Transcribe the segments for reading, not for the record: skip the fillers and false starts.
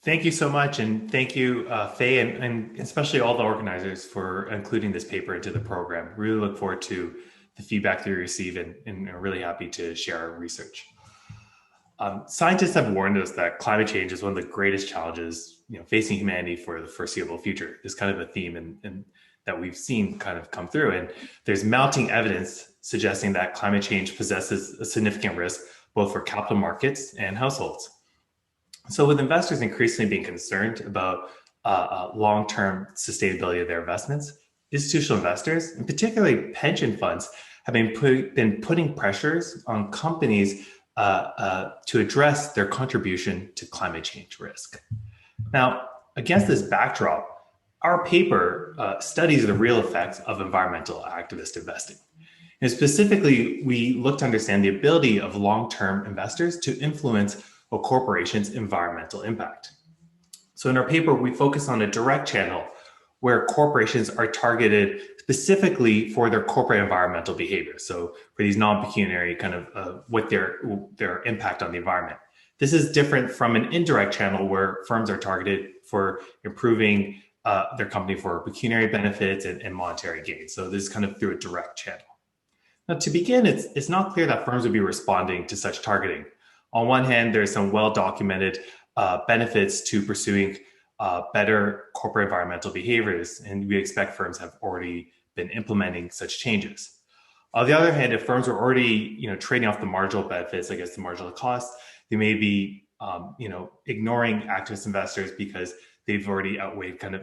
Thank you so much, and thank you, Faye, and especially all the organizers for including this paper into the program. Really look forward to the feedback that we receive, and are really happy to share our research. Scientists have warned us that climate change is one of the greatest challenges, facing humanity for the foreseeable future. This kind of a theme and that we've seen kind of come through, and there's mounting evidence suggesting that climate change possesses a significant risk both for capital markets and households. So, with investors increasingly being concerned about long-term sustainability of their investments, institutional investors, and particularly pension funds, have been putting pressures on companies to address their contribution to climate change risk. Now, against this backdrop, our paper studies the real effects of environmental activist investing. And specifically, we look to understand the ability of long-term investors to influence a corporation's environmental impact. So in our paper, we focus on a direct channel where corporations are targeted specifically for their corporate environmental behavior. So for these non-pecuniary kind of what their impact on the environment. This is different from an indirect channel where firms are targeted for improving their company for pecuniary benefits and monetary gains. So this is kind of through a direct channel. Now, to begin, it's not clear that firms would be responding to such targeting. On one hand, there's some well-documented benefits to pursuing better corporate environmental behaviors, and we expect firms have already been implementing such changes. On the other hand, if firms are already trading off the marginal benefits against the marginal costs, they may be ignoring activist investors because they've already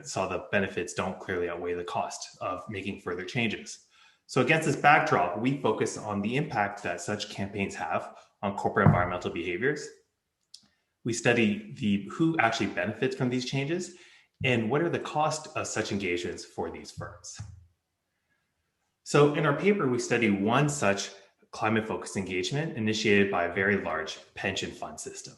saw the benefits don't clearly outweigh the cost of making further changes. So against this backdrop, we focus on the impact that such campaigns have on corporate environmental behaviors. We study who actually benefits from these changes and what are the costs of such engagements for these firms. So in our paper, we study one such climate-focused engagement initiated by a very large pension fund system.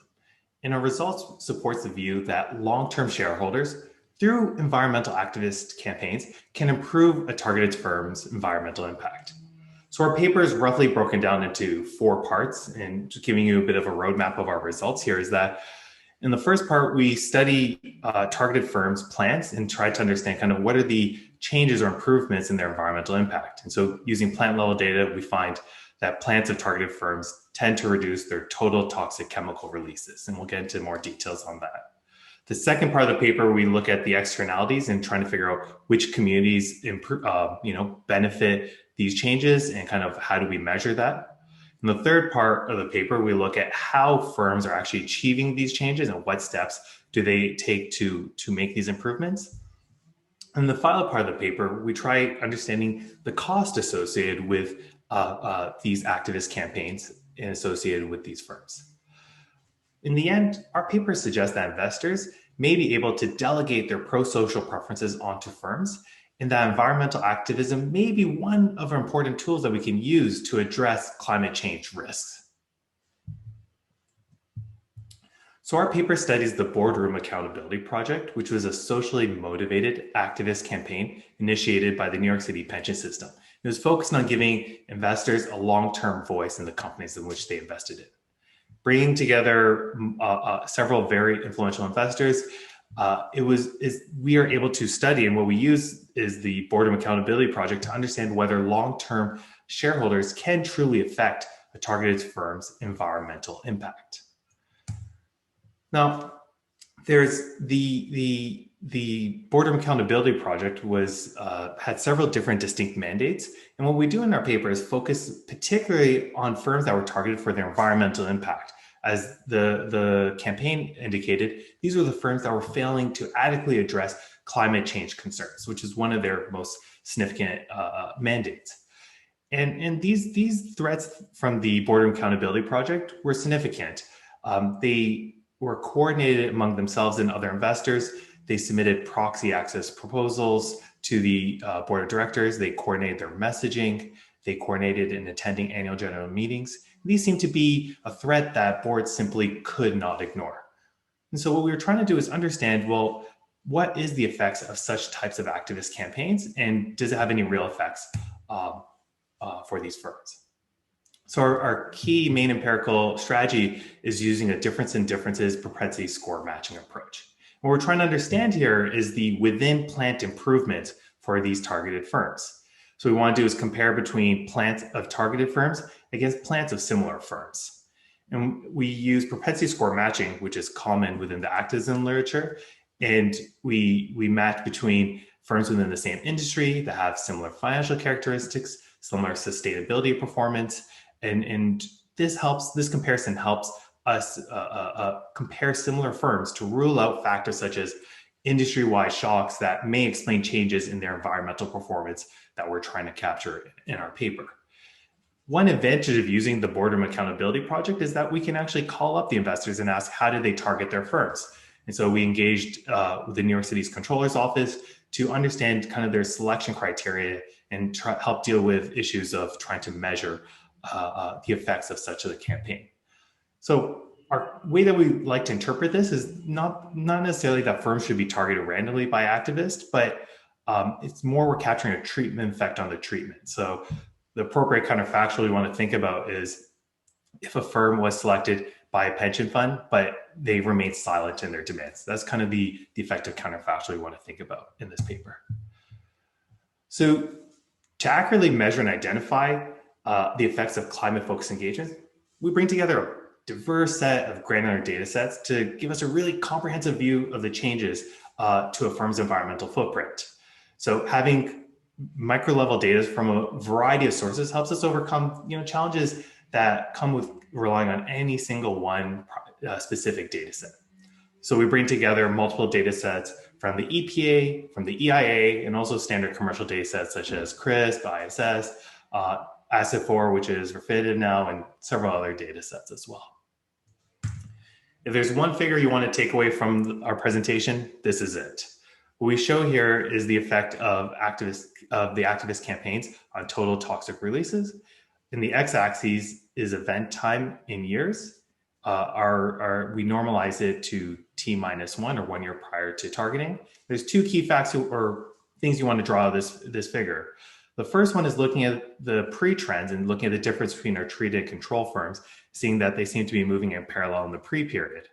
And our results supports the view that long-term shareholders through environmental activist campaigns can improve a targeted firm's environmental impact. So our paper is roughly broken down into 4 parts, and just giving you a bit of a roadmap of our results here is that in the first part, we study targeted firms' plans and try to understand kind of what are the changes or improvements in their environmental impact. And so using plant level data, we find that plants of targeted firms tend to reduce their total toxic chemical releases. And we'll get into more details on that. The second part of the paper, we look at the externalities and trying to figure out which communities benefit these changes and kind of how do we measure that. In the third part of the paper, we look at how firms are actually achieving these changes and what steps do they take to make these improvements. And the final part of the paper, we try understanding the cost associated with these activist campaigns and associated with these firms. In the end, our paper suggests that investors may be able to delegate their pro-social preferences onto firms, and that environmental activism may be one of our important tools that we can use to address climate change risks. So our paper studies the Boardroom Accountability Project, which was a socially motivated activist campaign initiated by the New York City pension system. It was focused on giving investors a long-term voice in the companies in which they invested in. Bringing together several very influential investors, we are able to study, and what we use is the Boardroom Accountability Project to understand whether long-term shareholders can truly affect a targeted firm's environmental impact. Now, there's the Boardroom Accountability Project had several different distinct mandates. And what we do in our paper is focus particularly on firms that were targeted for their environmental impact. As the campaign indicated, these were the firms that were failing to adequately address climate change concerns, which is one of their most significant mandates. And these threats from the Boardroom Accountability Project were significant. They were coordinated among themselves and other investors. They submitted proxy access proposals to the board of directors. They coordinated their messaging. They coordinated in attending annual general meetings. These seem to be a threat that boards simply could not ignore. And so what we were trying to do is understand, well, what is the effects of such types of activist campaigns, and does it have any real effects for these firms? So our key main empirical strategy is using a difference in differences propensity score matching approach. What we're trying to understand here is the within plant improvement for these targeted firms. So we want to do is compare between plants of targeted firms against plants of similar firms. And we use propensity score matching, which is common within the activism literature. And we match between firms within the same industry that have similar financial characteristics, similar sustainability performance. And this comparison helps us compare similar firms to rule out factors such as industry-wide shocks that may explain changes in their environmental performance that we're trying to capture in our paper. One advantage of using the Boardroom Accountability Project is that we can actually call up the investors and ask how did they target their firms. And so we engaged with the New York City's Controller's Office to understand kind of their selection criteria and help deal with issues of trying to measure the effects of such a campaign. So our way that we like to interpret this is not necessarily that firms should be targeted randomly by activists, but it's more we're capturing a treatment effect on the treatment. So the appropriate counterfactual we want to think about is if a firm was selected by a pension fund, but they remain silent in their demands. That's kind of the effective counterfactual we want to think about in this paper. So to accurately measure and identify the effects of climate-focused engagements, we bring together a diverse set of granular data sets to give us a really comprehensive view of the changes to a firm's environmental footprint. So having micro-level data from a variety of sources helps us overcome challenges that come with relying on any single one specific data set. So we bring together multiple data sets from the EPA, from the EIA, and also standard commercial data sets such as CRISP, ISS, ASID4, which is refitted now, and several other data sets as well. If there's one figure you want to take away from our presentation, this is it. What we show here is the effect of the activist campaigns on total toxic releases. In the x-axis is event time in years. We normalize it to T-1 or 1 year prior to targeting. There's two key facts or things you want to draw out of this figure. The first one is looking at the pre-trends and looking at the difference between our treated and control firms, seeing that they seem to be moving in parallel in the pre-period.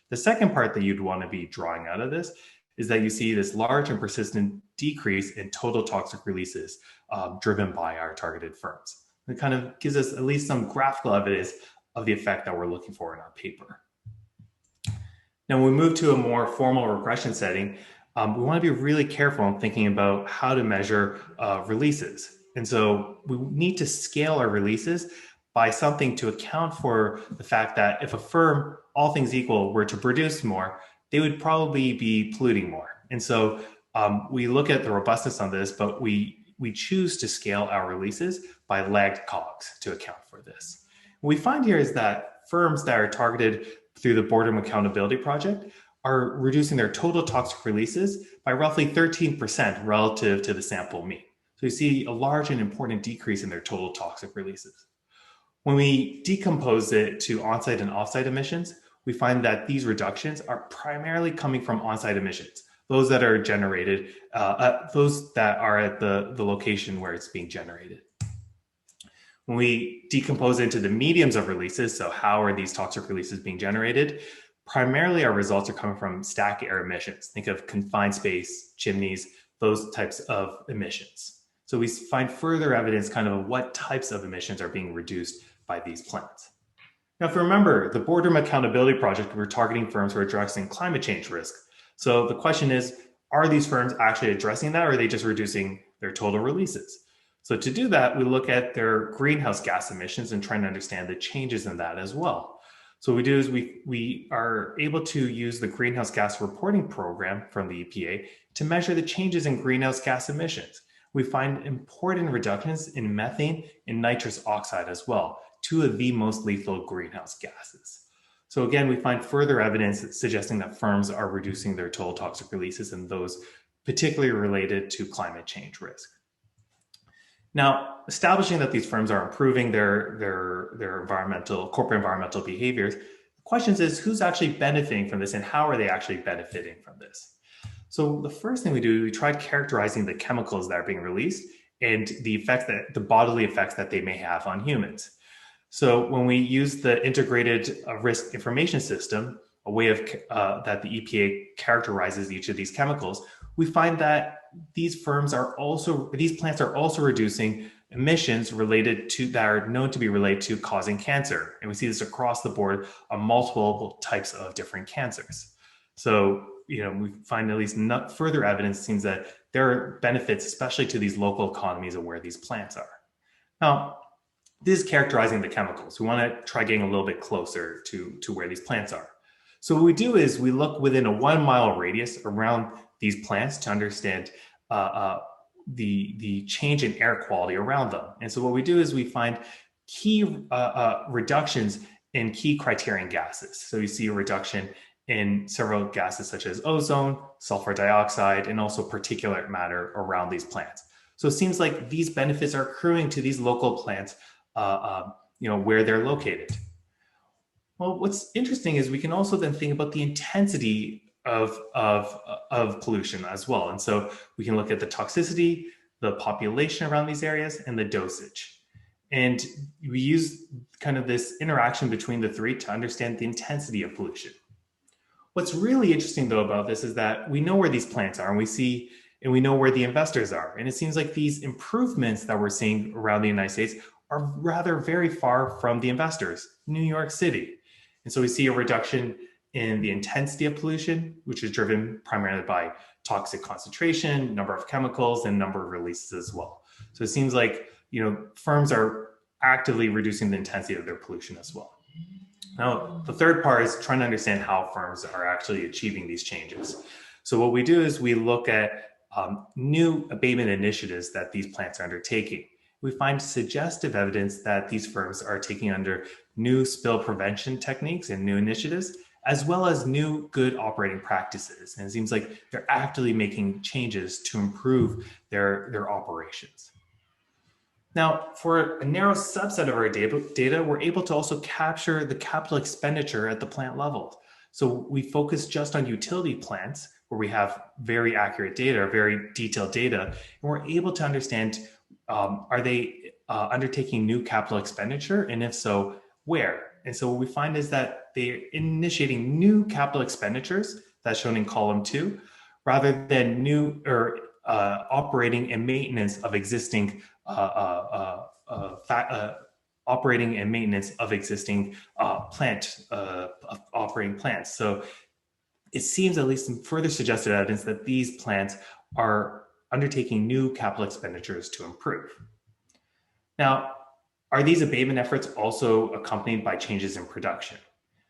The second part that you'd want to be drawing out of this is that you see this large and persistent decrease in total toxic releases driven by our targeted firms. It kind of gives us at least some graphical evidence of the effect that we're looking for in our paper. Now, when we move to a more formal regression setting, we want to be really careful in thinking about how to measure releases. And so we need to scale our releases by something to account for the fact that if a firm, all things equal, were to produce more, they would probably be polluting more. And so we look at the robustness on this, but we choose to scale our releases by lagged COGS to account for this. What we find here is that firms that are targeted through the Boardroom Accountability Project are reducing their total toxic releases by roughly 13% relative to the sample mean. So you see a large and important decrease in their total toxic releases. When we decompose it to on-site and off-site emissions, we find that these reductions are primarily coming from on-site emissions, those that are generated, those that are at the location where it's being generated. When we decompose into the mediums of releases, so how are these toxic releases being generated? Primarily, our results are coming from stack air emissions. Think of confined space, chimneys, those types of emissions. So we find further evidence kind of what types of emissions are being reduced by these plants. Now, if you remember, the Boardroom Accountability Project, we're targeting firms who are addressing climate change risk. So the question is, are these firms actually addressing that, or are they just reducing their total releases? So to do that, we look at their greenhouse gas emissions and try to understand the changes in that as well. So what we do is we are able to use the greenhouse gas reporting program from the EPA to measure the changes in greenhouse gas emissions. We find important reductions in methane and nitrous oxide as well, two of the most lethal greenhouse gases. So again, we find further evidence suggesting that firms are reducing their total toxic releases and those particularly related to climate change risk. Now, establishing that these firms are improving their corporate environmental behaviors, the question is who's actually benefiting from this and how are they actually benefiting from this? So the first thing we do, we try characterizing the chemicals that are being released and the bodily effects that they may have on humans. So when we use the integrated risk information system, a way of that the EPA characterizes each of these chemicals, we find that these plants are also reducing emissions related to that are known to be related to causing cancer. And we see this across the board on multiple types of different cancers. So, we find at least further evidence seems that there are benefits, especially to these local economies of where these plants are. Now, this is characterizing the chemicals. We want to try getting a little bit closer to where these plants are. So what we do is we look within a 1 mile radius around these plants to understand the change in air quality around them. And so what we do is we find key reductions in key criterion gases. So you see a reduction in several gases such as ozone, sulfur dioxide, and also particulate matter around these plants. So it seems like these benefits are accruing to these local plants, where they're located. Well, what's interesting is we can also then think about the intensity of pollution as well. And so we can look at the toxicity, the population around these areas, and the dosage. And we use kind of this interaction between the three to understand the intensity of pollution. What's really interesting though about this is that we know where these plants are, and we know where the investors are. And it seems like these improvements that we're seeing around the United States are rather very far from the investors, New York City. And so we see a reduction in the intensity of pollution, which is driven primarily by toxic concentration, number of chemicals, and number of releases as well. So it seems like, firms are actively reducing the intensity of their pollution as well. Now, the third part is trying to understand how firms are actually achieving these changes. So what we do is we look at new abatement initiatives that these plants are undertaking. We find suggestive evidence that these firms are taking under new spill prevention techniques and new initiatives, as well as new good operating practices. And it seems like they're actively making changes to improve their operations. Now, for a narrow subset of our data, we're able to also capture the capital expenditure at the plant level. So we focus just on utility plants where we have very accurate data, very detailed data, and we're able to understand, are they undertaking new capital expenditure? And if so, where? And so what we find is that they're initiating new capital expenditures, that's shown in column 2, rather than new or operating and maintenance of existing operating plants. So it seems at least some further suggested evidence that these plants are undertaking new capital expenditures to improve. Now, are these abatement efforts also accompanied by changes in production?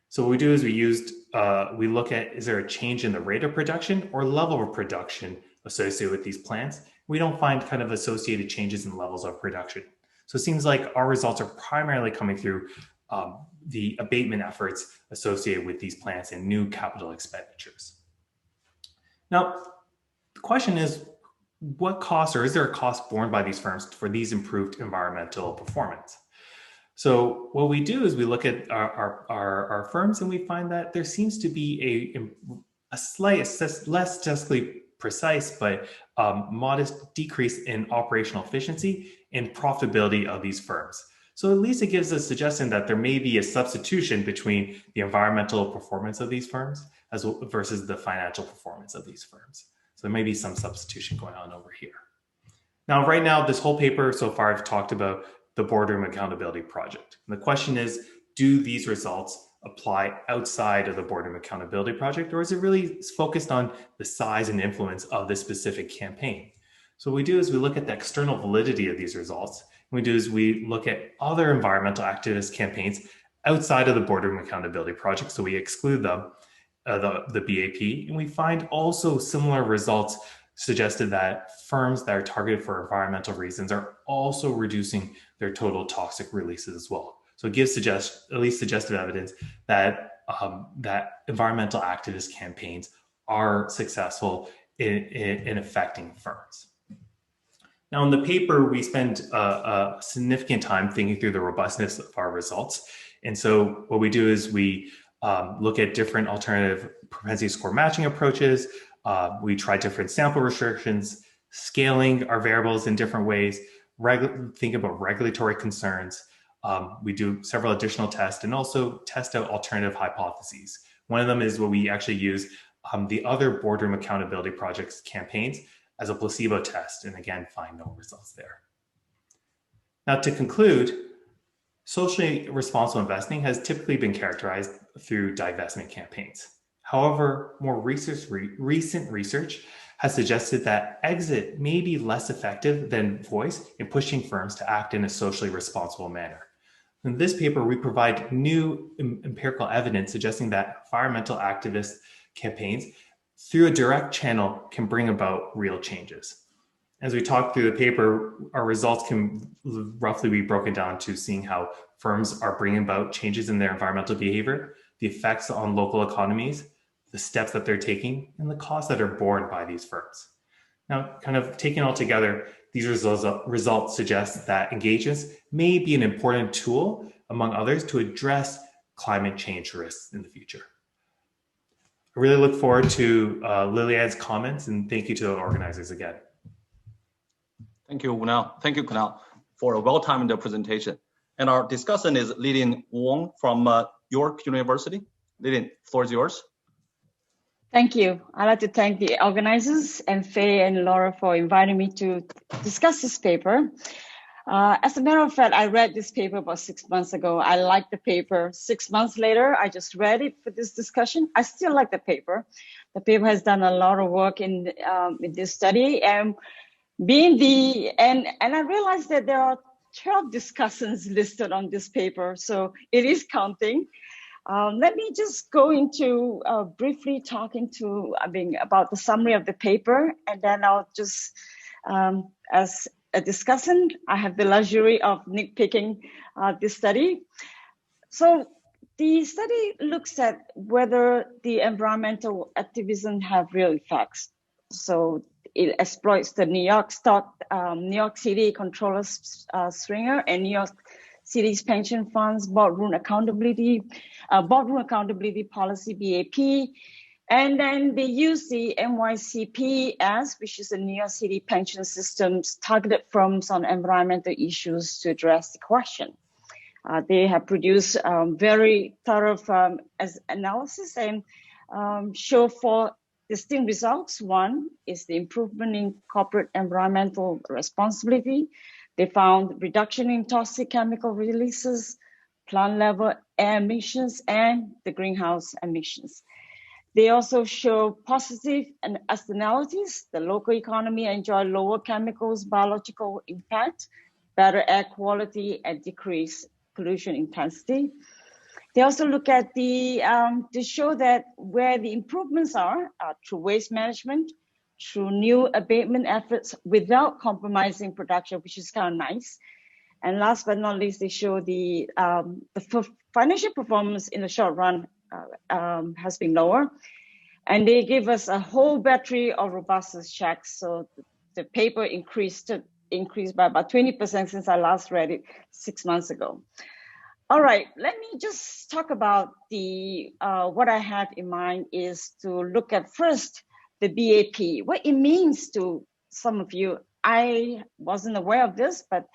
So what we do is we look at, is there a change in the rate of production or level of production associated with these plants? We don't find kind of associated changes in levels of production. So it seems like our results are primarily coming through the abatement efforts associated with these plants and new capital expenditures. Now, the question is, what cost, or is there a cost borne by these firms for these improved environmental performance? So what we do is we look at our firms and we find that there seems to be a slight, less statistically precise, but modest decrease in operational efficiency and profitability of these firms. So at least it gives a suggestion that there may be a substitution between the environmental performance of these firms versus the financial performance of these firms. So there may be some substitution going on over here. Now, right now, this whole paper so far, I've talked about the Boardroom Accountability Project. And the question is, do these results apply outside of the Boardroom Accountability Project, or is it really focused on the size and influence of this specific campaign? So what we do is we look at the external validity of these results. What we do is we look at other environmental activist campaigns outside of the Boardroom Accountability Project. So we exclude them, the BAP, and we find also similar results suggested that firms that are targeted for environmental reasons are also reducing their total toxic releases as well. So it gives at least suggestive evidence that that environmental activist campaigns are successful in affecting firms. Now, in the paper, we spend a significant time thinking through the robustness of our results. And so what we do is we look at different alternative propensity score matching approaches. We try different sample restrictions, scaling our variables in different ways, think about regulatory concerns. We do several additional tests and also test out alternative hypotheses. One of them is what we actually use the other Boardroom accountability projects campaigns as a placebo test, and again, find no results there. Now, to conclude, socially responsible investing has typically been characterized through divestment campaigns. However, more recent research has suggested that exit may be less effective than voice in pushing firms to act in a socially responsible manner. In this paper, we provide new empirical evidence suggesting that environmental activist campaigns through a direct channel can bring about real changes. As we talk through the paper, our results can roughly be broken down to seeing how firms are bringing about changes in their environmental behavior, the effects on local economies, the steps that they're taking, and the costs that are borne by these firms. Now, kind of taken all together, these results suggest that engagements may be an important tool, among others, to address climate change risks in the future. I really look forward to Lilian's comments, and thank you to the organizers again. Thank you, Kunal. Thank you, Kunal, for a well-timed presentation. And our discussant is Lilian Ng from York University. Lilian, the floor is yours. Thank you. I'd like to thank the organizers and Faye and Laura for inviting me to discuss this paper. As a matter of fact, I read this paper about 6 months ago. I liked the paper. 6 months later, I just read it for this discussion. I still like the paper. The paper has done a lot of work in this study, and I realized that there are 12 discussants listed on this paper, so it is counting. Let me just go into briefly talking about the summary of the paper, and then I'll just, as a discussant, I have the luxury of nitpicking this study. So the study looks at whether the environmental activism have real effects. So it exploits the New York City Comptroller Stringer and New York City's pension funds, boardroom accountability policy, BAP, and then they use the NYCPS, which is the New York City pension system's targeted firms on environmental issues to address the question. They have produced very thorough analysis and show 4 distinct results. One is the improvement in corporate environmental responsibility. They found reduction in toxic chemical releases, plant level air emissions, and the greenhouse emissions. They also show positive externalities. The local economy enjoy lower chemicals, biological impact, better air quality, and decreased pollution intensity. They also look at to show that where the improvements are through waste management, through new abatement efforts without compromising production, which is kind of nice. And last but not least, they show the financial performance in the short run has been lower. And they give us a whole battery of robustness checks. So the paper increased by about 20% since I last read it 6 months ago. All right, let me just talk about what I have in mind is to look at first the BAP, what it means to some of you. I wasn't aware of this, but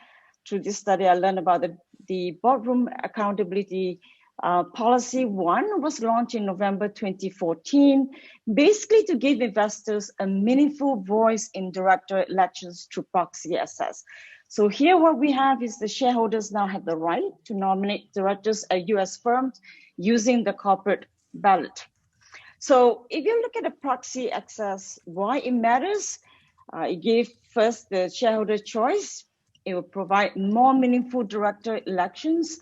through this study, I learned about the Boardroom Accountability Policy 1 was launched in November 2014, basically to give investors a meaningful voice in director elections through proxy access. So here what we have is the shareholders now have the right to nominate directors at US firms using the corporate ballot. So if you look at the proxy access, why it matters, it gives first the shareholder choice. It will provide more meaningful director elections.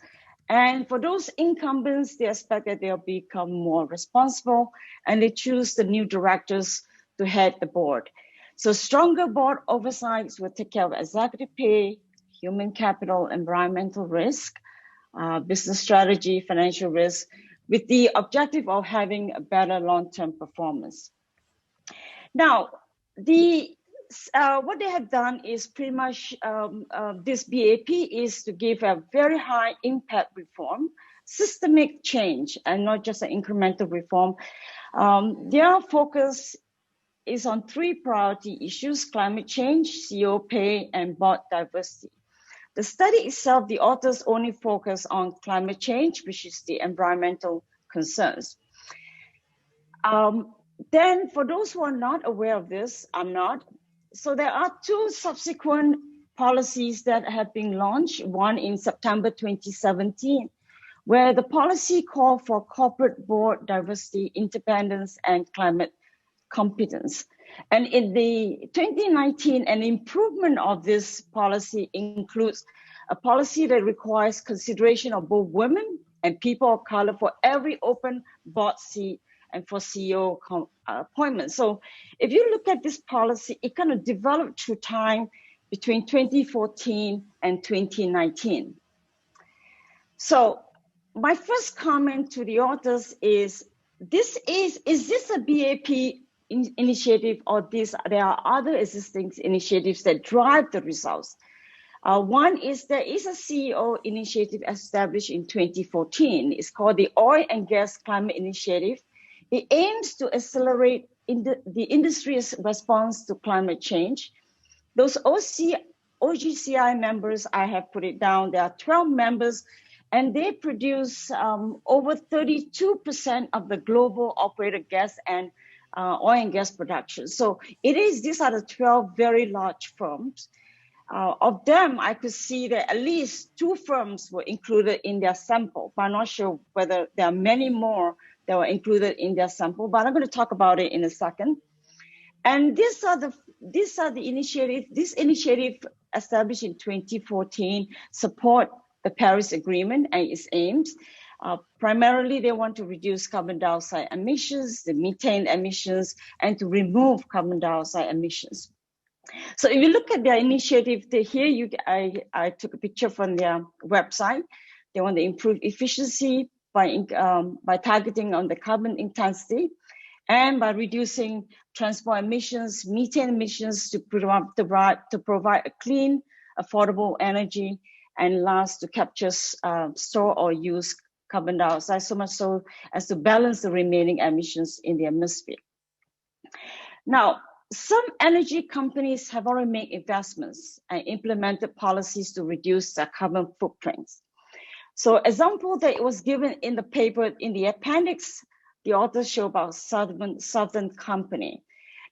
And for those incumbents, they expect that they'll become more responsible and they choose the new directors to head the board. So stronger board oversights will take care of executive pay, human capital, environmental risk, business strategy, financial risk, with the objective of having a better long-term performance. Now, what they have done is pretty much this BAP is to give a very high impact reform, systemic change, and not just an incremental reform. Their focus is on 3 priority issues: climate change, CEO pay, and board diversity. The study itself, the authors only focus on climate change, which is the environmental concerns. Then for those who are not aware of this, I'm not. So there are two subsequent policies that have been launched, one in September 2017, where the policy called for corporate board diversity, independence, and climate competence. And in the 2019, an improvement of this policy includes a policy that requires consideration of both women and people of color for every open board seat and for CEO appointments. So if you look at this policy, it kind of developed through time between 2014 and 2019. So my first comment to the authors is this is this a BAP initiative, or there are other existing initiatives that drive the results? One is there is a CEO initiative established in 2014. It's called the Oil and Gas Climate Initiative. It aims to accelerate the industry's response to climate change. Those OGCI members, I have put it down, there are 12 members, and they produce over 32% of the global operated gas and oil and gas production. So these are the 12 very large firms. Of them, I could see that at least 2 firms were included in their sample, but I'm not sure whether there are many more that were included in their sample, but I'm going to talk about it in a second. And these are the initiatives. This initiative established in 2014 support the Paris Agreement and its aims. Primarily, they want to reduce carbon dioxide emissions, the methane emissions, and to remove carbon dioxide emissions. So if you look at their initiative, here I took a picture from their website. They want to improve efficiency by targeting on the carbon intensity and by reducing transport emissions, methane emissions to provide a clean, affordable energy, and last to capture, store or use carbon dioxide, so much so as to balance the remaining emissions in the atmosphere. Now, some energy companies have already made investments and implemented policies to reduce their carbon footprints. So example that was given in the paper, in the appendix, the authors show about Southern Company.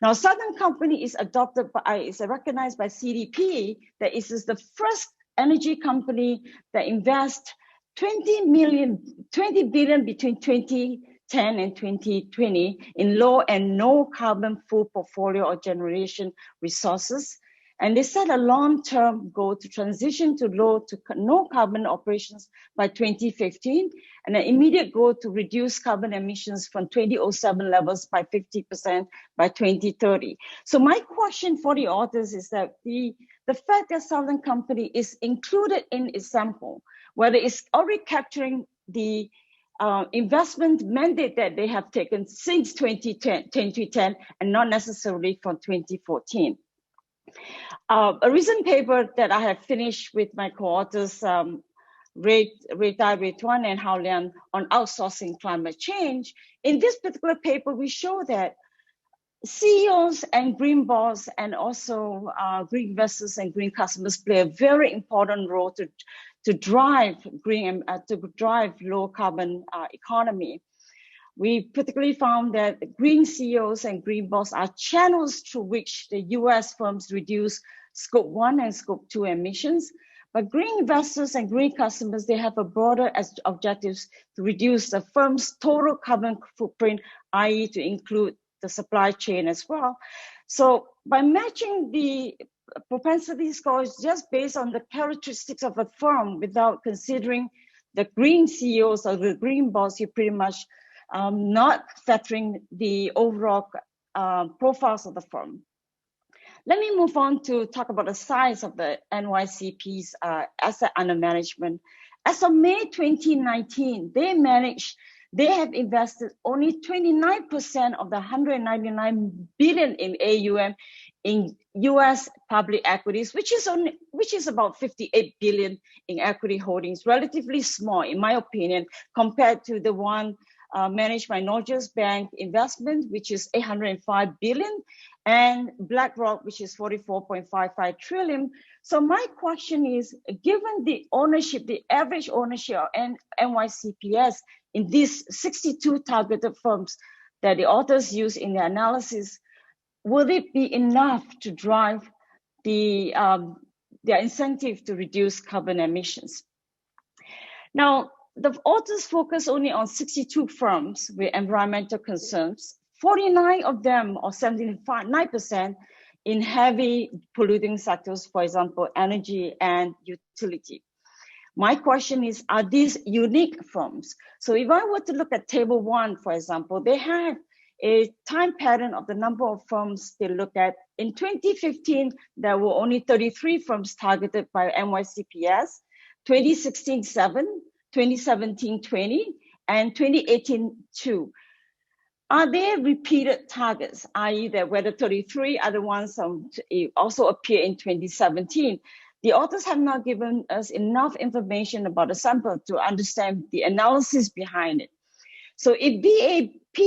Now, Southern Company is recognized by CDP that it is the first energy company that invests 20 billion between 2010 and 2020 in low and no carbon fuel portfolio or generation resources. And they set a long-term goal to transition to low to no carbon operations by 2015, and an immediate goal to reduce carbon emissions from 2007 levels by 50% by 2030. So my question for the authors is that the fact that Southern Company is included in its sample, whether it's already capturing the investment mandate that they have taken since 2010 and not necessarily from 2014. A recent paper that I have finished with my co-authors, Ray Tuan and Hao Lian, on outsourcing climate change. In this particular paper, we show that CEOs and green boards and also green investors and green customers play a very important role to drive low carbon economy. We particularly found that green CEOs and green boards are channels through which the US firms reduce Scope 1 and Scope 2 emissions. But green investors and green customers, they have a broader objectives to reduce the firm's total carbon footprint, i.e. to include the supply chain as well. So by matching the propensity scores just based on the characteristics of a firm without considering the green CEOs or the green boards, you pretty much not factoring the overall profiles of the firm. Let me move on to talk about the size of the NYCP's asset under management. As of May 2019, they have invested only 29% of the 199 billion in AUM in US public equities, which is about 58 billion in equity holdings, relatively small, in my opinion, compared to the one managed by Norges Bank Investment, which is 805 billion, and BlackRock, which is 44.55 trillion. So my question is, given the ownership, the average ownership of NYCPS in these 62 targeted firms, that the authors use in their analysis, will it be enough to drive their incentive to reduce carbon emissions? Now, the authors focus only on 62 firms with environmental concerns, 49 of them, or 79%, in heavy polluting sectors, for example, energy and utility. My question is, are these unique firms? So if I were to look at table 1, for example, they have a time pattern of the number of firms they look at. In 2015, there were only 33 firms targeted by NYCPS, 2016, 7, 2017, 20, and 2018, 2. Are there repeated targets, i.e. that where the 33 are the ones also appear in 2017? The authors have not given us enough information about the sample to understand the analysis behind it. So if BAP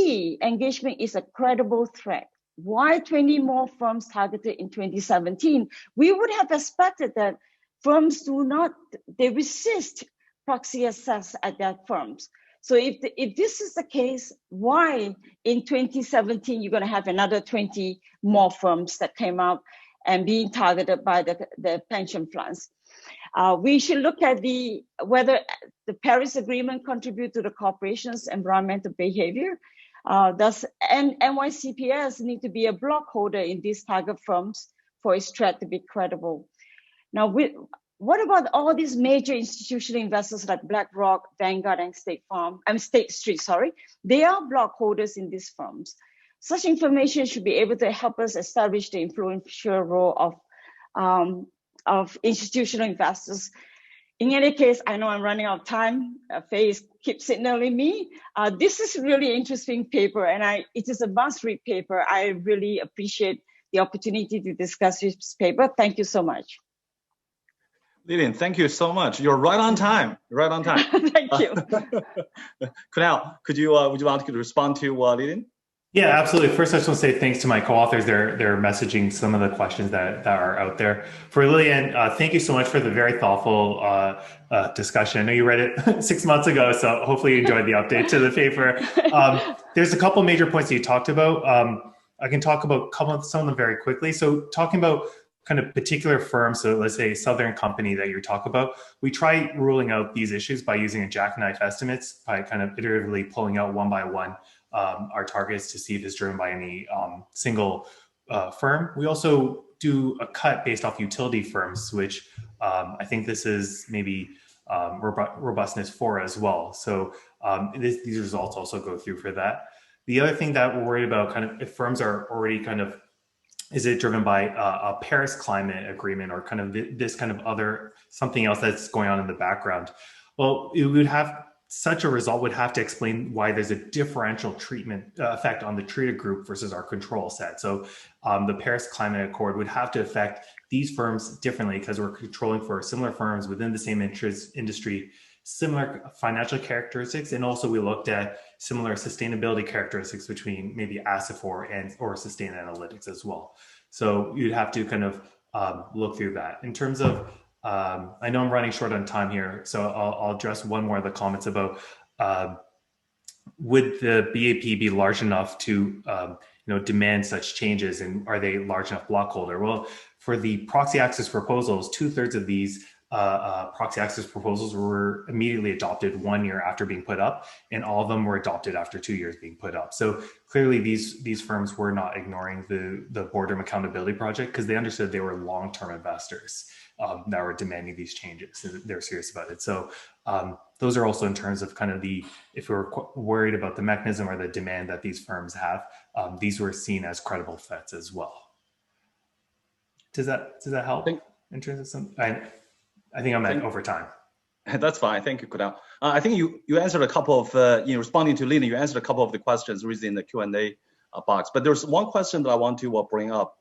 engagement is a credible threat, why 20 more firms targeted in 2017? We would have expected that firms they resist proxy access at their firms. So if this is the case, why in 2017 you're going to have another 20 more firms that came out and being targeted by the pension plans? We should look at whether the Paris Agreement contribute to the corporation's environmental behavior. Does NYCPS need to be a block holder in these target firms for its threat to be credible? Now, what about all these major institutional investors like BlackRock, Vanguard, and State Street? They are block holders in these firms. Such information should be able to help us establish the influential role of institutional investors. In any case, I know I'm running out of time. Faye keeps signaling me. This is really interesting paper, and it is a must-read paper. I really appreciate the opportunity to discuss this paper. Thank you so much. Lilian, thank you so much. You're right on time. Right on time. Thank you. Kunal, would you like to respond to Lilian? Yeah, absolutely. First, I just want to say thanks to my co-authors. They're messaging some of the questions that are out there. For Lilian, thank you so much for the very thoughtful discussion. I know you read it 6 months ago, so hopefully you enjoyed the update to the paper. There's a couple major points that you talked about. I can talk about some of them very quickly. So talking about kind of particular firms, so let's say Southern Company that you talk about, we try ruling out these issues by using a jackknife estimates, by kind of iteratively pulling out one by one our targets to see if it's driven by any single firm. We also do a cut based off utility firms, which I think this is maybe robustness for as well. So these results also go through for that. The other thing that we're worried about, kind of if firms are already kind of, is it driven by a Paris climate agreement or kind of this kind of other something else that's going on in the background? Well, it would have such a result would have to explain why there's a differential treatment effect on the treated group versus our control set. So the Paris Climate Accord would have to affect these firms differently because we're controlling for similar firms within the same industry, similar financial characteristics, and also we looked at similar sustainability characteristics between maybe Asifor or Sustainalytics as well. So you'd have to kind of look through that. In terms of I know I'm running short on time here, so I'll address one more of the comments about would the BAP be large enough to demand such changes, and are they large enough block holder? Well, for the proxy access proposals, 2/3 of these proxy access proposals were immediately adopted 1 year after being put up, and all of them were adopted after 2 years being put up. So clearly these firms were not ignoring the Boardroom Accountability Project because they understood they were long-term investors that were demanding these changes. They're serious about it. So those are also in terms of kind of if we were worried about the mechanism or the demand that these firms have, these were seen as credible threats as well. Does that help in terms of some? I think I'm at over time. That's fine. Thank you, Kunal. I think you answered a couple of, responding to Lilian, you answered a couple of the questions raised in the Q&A box. But there's one question that I want to bring up.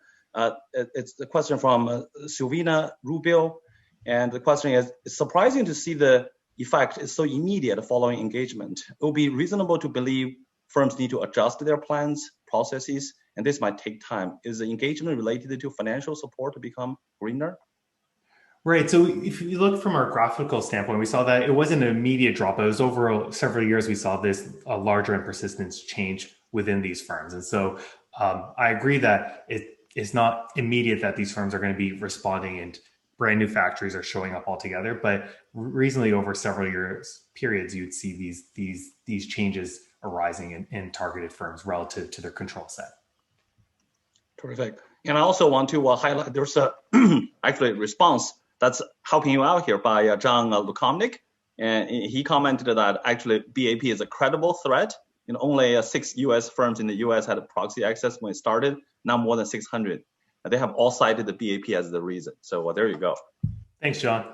It's the question from Silvina Rubio. And the question is, it's surprising to see the effect is so immediate following engagement. It will be reasonable to believe firms need to adjust their plans, processes, and this might take time. Is the engagement related to financial support to become greener? Right. So if you look from our graphical standpoint, we saw that it wasn't an immediate drop. It was over several years we saw this larger and persistent change within these firms. And so I agree that it's not immediate that these firms are going to be responding and brand new factories are showing up altogether, but reasonably over several years periods, you'd see these changes arising in targeted firms relative to their control set. Terrific. And I also want to highlight, there's a actually response that's helping you out here by John Lukomnik. And he commented that actually BAP is a credible threat. Only 6 US firms in the US had proxy access when it started, now more than 600. They have all cited the BAP as the reason. So there you go. Thanks, John.